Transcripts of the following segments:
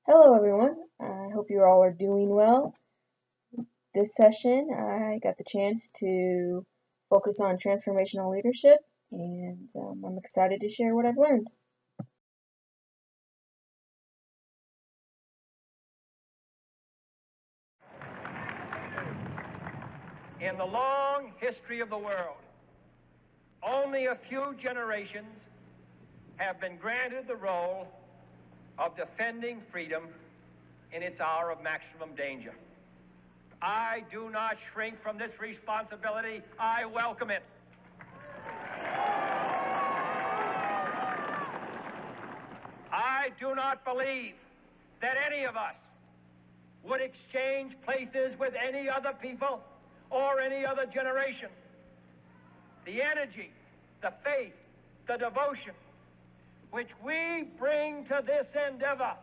Hello everyone, I hope you all are doing well. This session I got the chance to focus on transformational leadership and I'm excited to share what I've learned. In the long history of the world, only a few generations have been granted the role of defending freedom in its hour of maximum danger. I do not shrink from this responsibility. I welcome it. I do not believe that any of us would exchange places with any other people or any other generation. The energy, the faith, the devotion which we bring to this endeavor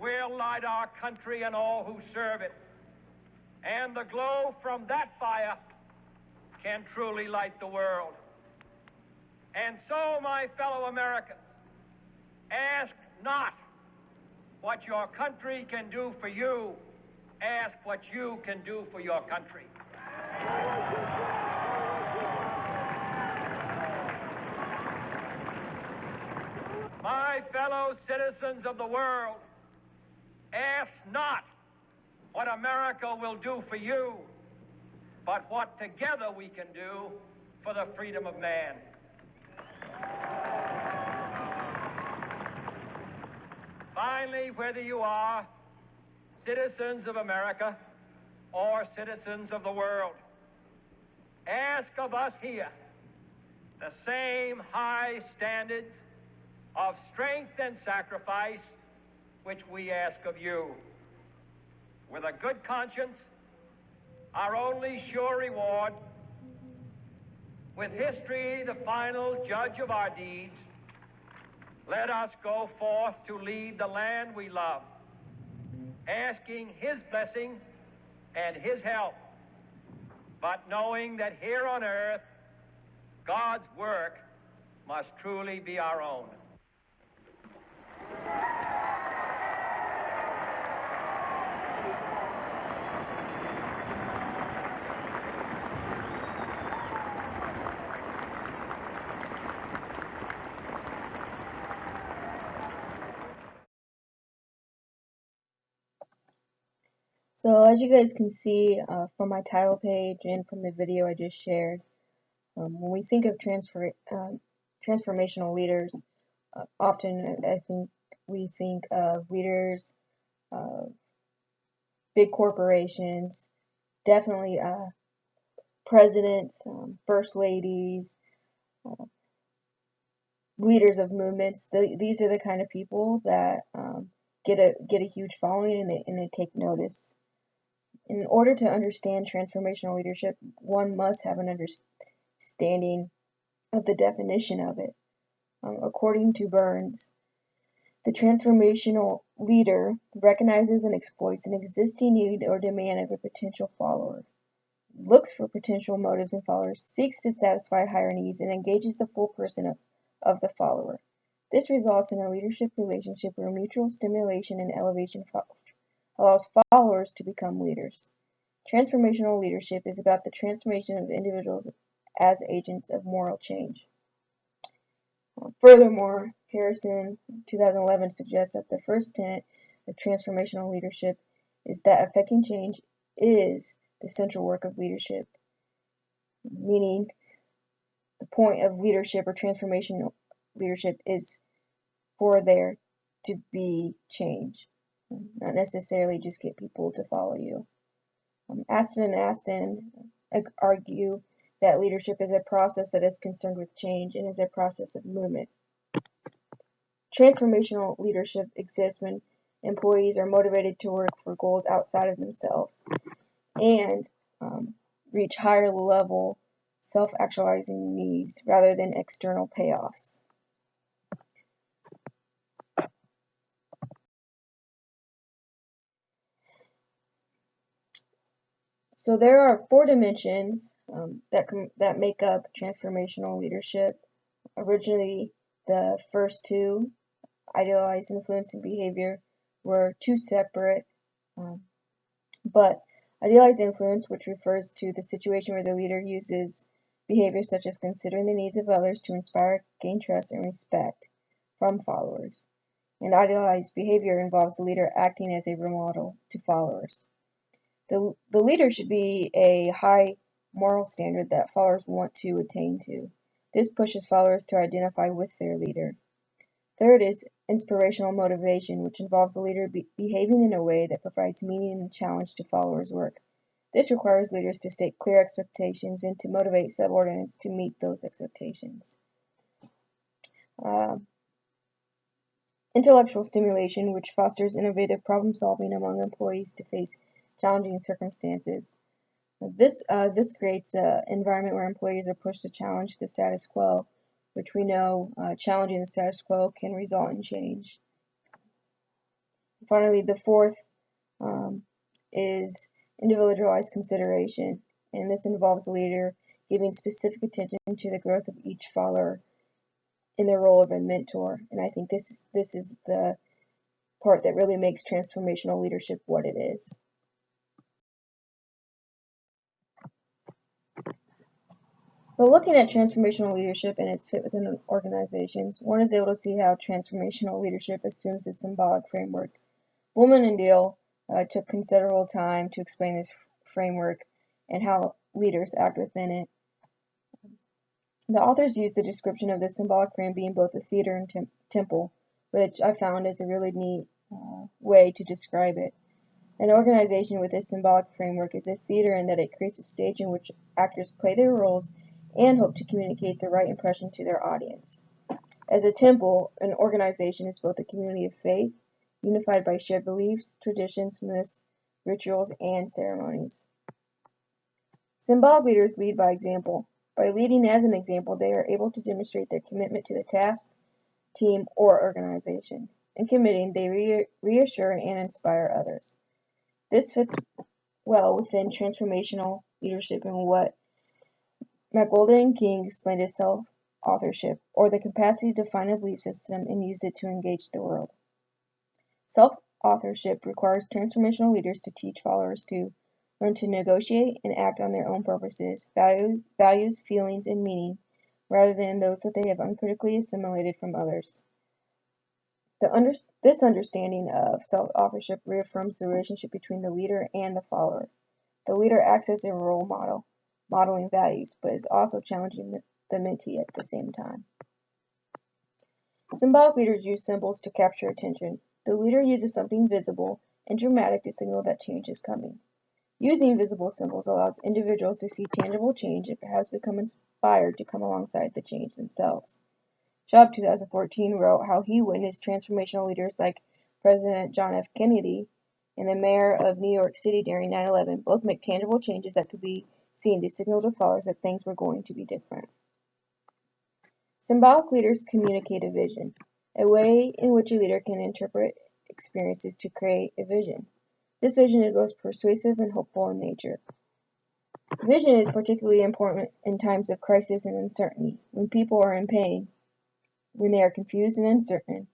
will light our country and all who serve it. And the glow from that fire can truly light the world. And so, my fellow Americans, ask not what your country can do for you, ask what you can do for your country. My fellow citizens of the world, ask not what America will do for you, but what together we can do for the freedom of man. Finally, whether you are citizens of America or citizens of the world, ask of us here the same high standards of strength and sacrifice which we ask of you. With a good conscience, our only sure reward, with history the final judge of our deeds, let us go forth to lead the land we love, asking His blessing and His help, but knowing that here on earth, God's work must truly be our own. So as you guys can see from my title page and from the video I just shared, when we think of transformational leaders, often I think we think of leaders of big corporations, definitely presidents, first ladies, uh, leaders of movements. These are the kind of people that get a huge following and they take notice. In order to understand transformational leadership, one must have an understanding of the definition of it. According to Burns, the transformational leader recognizes and exploits an existing need or demand of a potential follower, looks for potential motives in followers, seeks to satisfy higher needs, and engages the full person of the follower. This results in a leadership relationship where mutual stimulation and elevation allows followers to become leaders. Transformational leadership is about the transformation of individuals as agents of moral change. Furthermore, Harrison 2011 suggests that the first tenet of transformational leadership is that affecting change is the central work of leadership, meaning the point of leadership or transformational leadership is for there to be change, not necessarily just get people to follow you. Aston and Aston argue that leadership is a process that is concerned with change and is a process of movement. Transformational leadership exists when employees are motivated to work for goals outside of themselves and reach higher level self-actualizing needs rather than external payoffs. So there are four dimensions that make up transformational leadership. Originally, the first two, idealized influence and behavior, were two separate but idealized influence, which refers to the situation where the leader uses behaviors such as considering the needs of others to inspire, gain trust, and respect from followers. And idealized behavior involves the leader acting as a role model to followers. The leader should be a high moral standard that followers want to attain to. This pushes followers to identify with their leader. Third is inspirational motivation, which involves the leader behaving in a way that provides meaning and challenge to followers' work. This requires leaders to state clear expectations and to motivate subordinates to meet those expectations. Uh, Intellectual stimulation, which fosters innovative problem solving among employees to face challenging circumstances. This creates an environment where employees are pushed to challenge the status quo, which we know challenging the status quo can result in change. Finally, the fourth is individualized consideration, and this involves the leader giving specific attention to the growth of each follower in their role of a mentor. And I think this is the part that really makes transformational leadership what it is. So looking at transformational leadership and its fit within organizations, one is able to see how transformational leadership assumes a symbolic framework. Woolman and Deal took considerable time to explain this framework and how leaders act within it. The authors use the description of the symbolic frame being both a theater and temple, which I found is a really neat way to describe it. An organization with a symbolic framework is a theater in that it creates a stage in which actors play their roles and hope to communicate the right impression to their audience. As a temple, an organization is both a community of faith, unified by shared beliefs, traditions, myths, rituals, and ceremonies. Symbolic leaders lead by example. By leading as an example, they are able to demonstrate their commitment to the task, team, or organization. In committing, they reassure and inspire others. This fits well within transformational leadership and what McGolden and King explained as self-authorship, or the capacity to define a belief system and use it to engage the world. Self-authorship requires transformational leaders to teach followers to learn to negotiate and act on their own purposes, values, feelings, and meaning, rather than those that they have uncritically assimilated from others. This understanding of self-authorship reaffirms the relationship between the leader and the follower. The leader acts as a role model, modeling values, but is also challenging the mentee at the same time. Symbolic leaders use symbols to capture attention. The leader uses something visible and dramatic to signal that change is coming. Using visible symbols allows individuals to see tangible change and perhaps become inspired to come alongside the change themselves. Schaub 2014 wrote how he witnessed transformational leaders like President John F. Kennedy and the mayor of New York City during 9/11 both make tangible changes that could be seen to signal to followers that things were going to be different. Symbolic leaders communicate a vision, a way in which a leader can interpret experiences to create a vision. This vision is both persuasive and hopeful in nature. Vision is particularly important in times of crisis and uncertainty, when people are in pain, when they are confused and uncertain,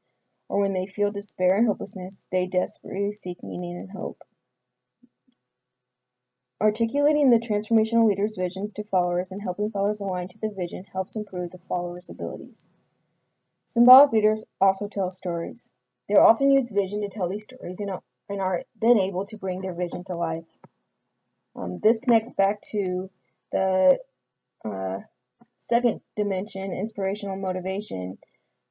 or when they feel despair and hopelessness, they desperately seek meaning and hope. Articulating the transformational leader's visions to followers and helping followers align to the vision helps improve the followers' abilities. Symbolic leaders also tell stories. They often use vision to tell these stories and are then able to bring their vision to life. This connects back to the second dimension, inspirational motivation,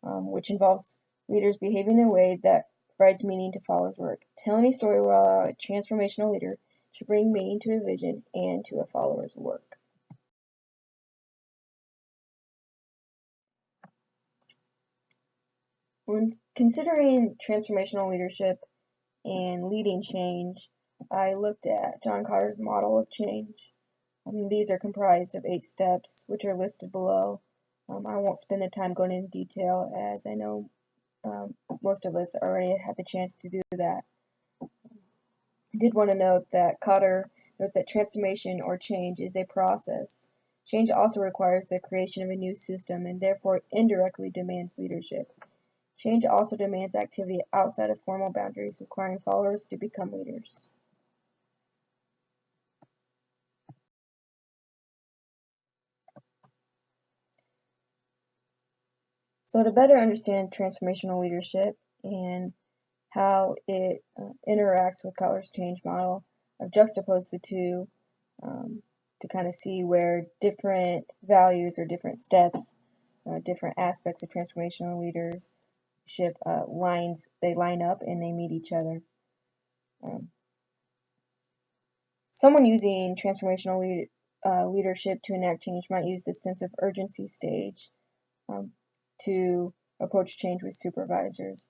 which involves leaders behaving in a way that provides meaning to followers' work. Telling a story will allow a transformational leader to bring meaning to a vision and to a follower's work. When considering transformational leadership and leading change, I looked at John Cotter's model of change. These are comprised of 8 steps, which are listed below. I won't spend the time going into detail, as I know most of us already had the chance to do that. I did want to note that Cotter notes that transformation or change is a process. Change also requires the creation of a new system and therefore indirectly demands leadership. Change also demands activity outside of formal boundaries, requiring followers to become leaders. So to better understand transformational leadership and how it interacts with Cutler's change model, I've juxtaposed the two to kind of see where different values or different steps, different aspects of transformational leadership they line up and they meet each other. Someone using transformational leadership to enact change might use the sense of urgency stage to approach change with supervisors.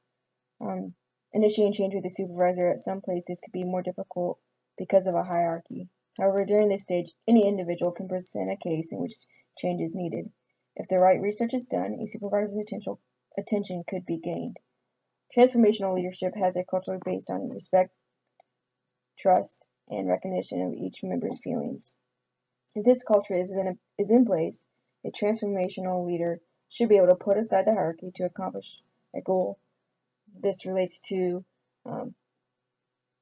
Initiating change with a supervisor at some places could be more difficult because of a hierarchy. However, during this stage, any individual can present a case in which change is needed. If the right research is done, a supervisor's attention could be gained. Transformational leadership has a culture based on respect, trust, and recognition of each member's feelings. If this culture is in place, a transformational leader should be able to put aside the hierarchy to accomplish a goal. This relates to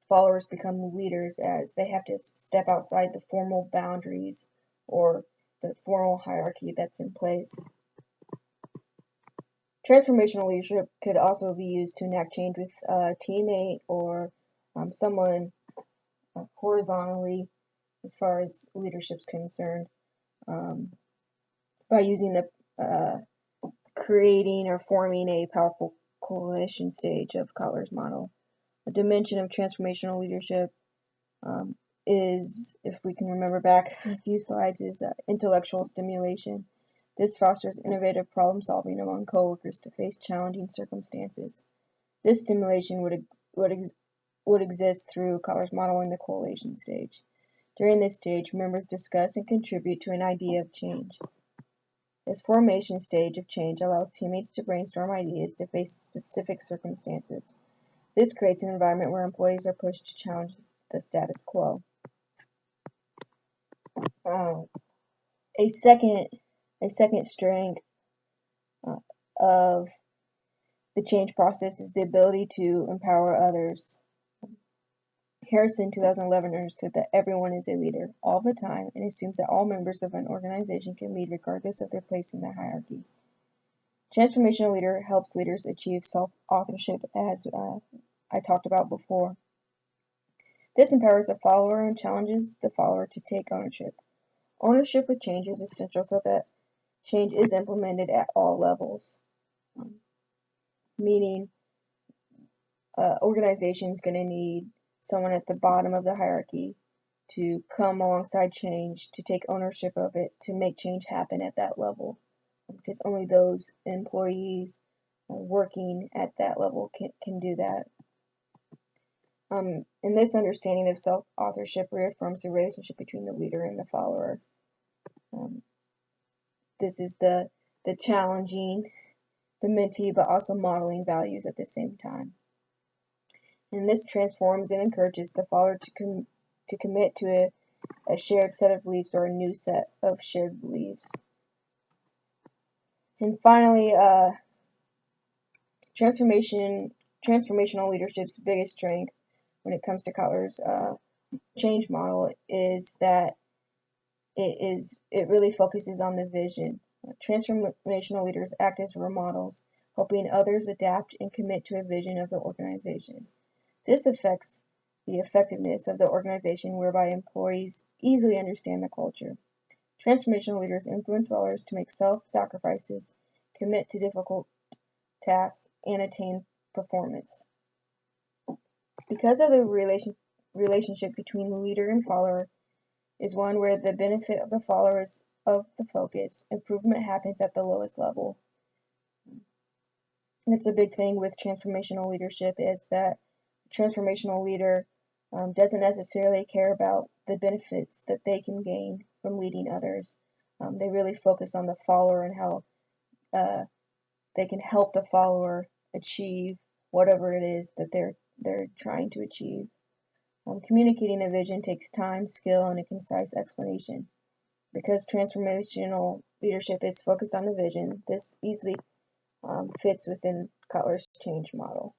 followers become leaders as they have to step outside the formal boundaries or the formal hierarchy that's in place. Transformational leadership could also be used to enact change with a teammate or someone horizontally as far as leadership's concerned, by using the creating or forming a powerful coalition stage of Cutler's model. A dimension of transformational leadership is, if we can remember back a few slides, is intellectual stimulation. This fosters innovative problem solving among coworkers to face challenging circumstances. This stimulation would exist through Cutler's model in the coalition stage. During this stage, members discuss and contribute to an idea of change. This formation stage of change allows teammates to brainstorm ideas to face specific circumstances. This creates an environment where employees are pushed to challenge the status quo. A second strength of the change process is the ability to empower others. Harrison, 2011, understood that everyone is a leader all the time and assumes that all members of an organization can lead regardless of their place in the hierarchy. Transformational leader helps leaders achieve self-authorship, as I talked about before. This empowers the follower and challenges the follower to take ownership. Ownership with change is essential so that change is implemented at all levels, meaning organization is going to need someone at the bottom of the hierarchy to come alongside change, to take ownership of it, to make change happen at that level, because only those employees working at that level can do that. And this understanding of self-authorship reaffirms the relationship between the leader and the follower. This is the challenging, the mentee, but also modeling values at the same time. And this transforms and encourages the follower to commit to a shared set of beliefs or a new set of shared beliefs. And finally, transformational leadership's biggest strength when it comes to Cutler's change model is that it really focuses on the vision. Transformational leaders act as role models, helping others adapt and commit to a vision of the organization. This affects the effectiveness of the organization, whereby employees easily understand the culture. Transformational leaders influence followers to make self-sacrifices, commit to difficult tasks, and attain performance. Because of the relationship between the leader and follower is one where the benefit of the follower is of the focus, improvement happens at the lowest level. And it's a big thing with transformational leadership is that transformational leader doesn't necessarily care about the benefits that they can gain from leading others. They really focus on the follower and how they can help the follower achieve whatever it is that they're trying to achieve. Communicating a vision takes time, skill, and a concise explanation. Because transformational leadership is focused on the vision, this easily fits within Cutler's change model.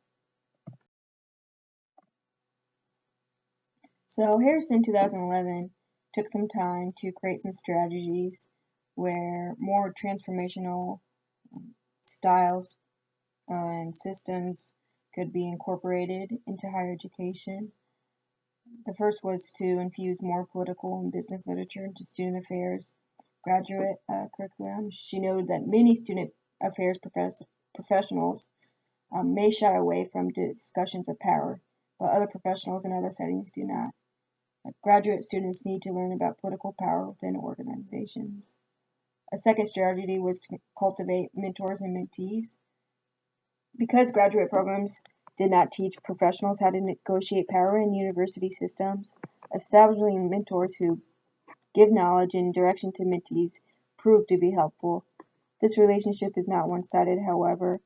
So Harrison, 2011, took some time to create some strategies where more transformational styles and systems could be incorporated into higher education. The first was to infuse more political and business literature into student affairs graduate curriculum. She noted that many student affairs professionals may shy away from discussions of power, but other professionals in other settings do not. Graduate students need to learn about political power within organizations. A second strategy was to cultivate mentors and mentees. Because graduate programs did not teach professionals how to negotiate power in university systems, establishing mentors who give knowledge and direction to mentees proved to be helpful. This relationship is not one-sided, however.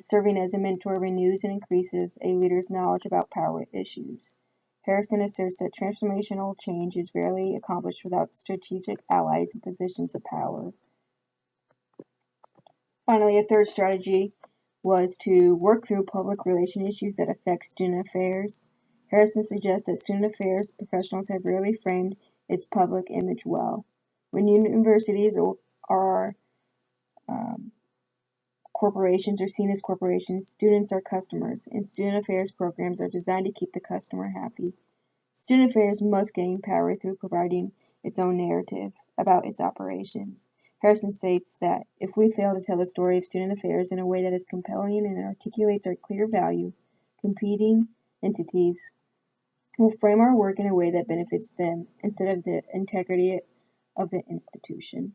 Serving as a mentor renews and increases a leader's knowledge about power issues. Harrison asserts that transformational change is rarely accomplished without strategic allies in positions of power. Finally, a third strategy was to work through public relation issues that affect student affairs. Harrison suggests that student affairs professionals have rarely framed its public image well. When universities or corporations are seen as corporations, students are customers, and student affairs programs are designed to keep the customer happy. Student affairs must gain power through providing its own narrative about its operations. Harrison states that if we fail to tell the story of student affairs in a way that is compelling and articulates our clear value, competing entities will frame our work in a way that benefits them instead of the integrity of the institution.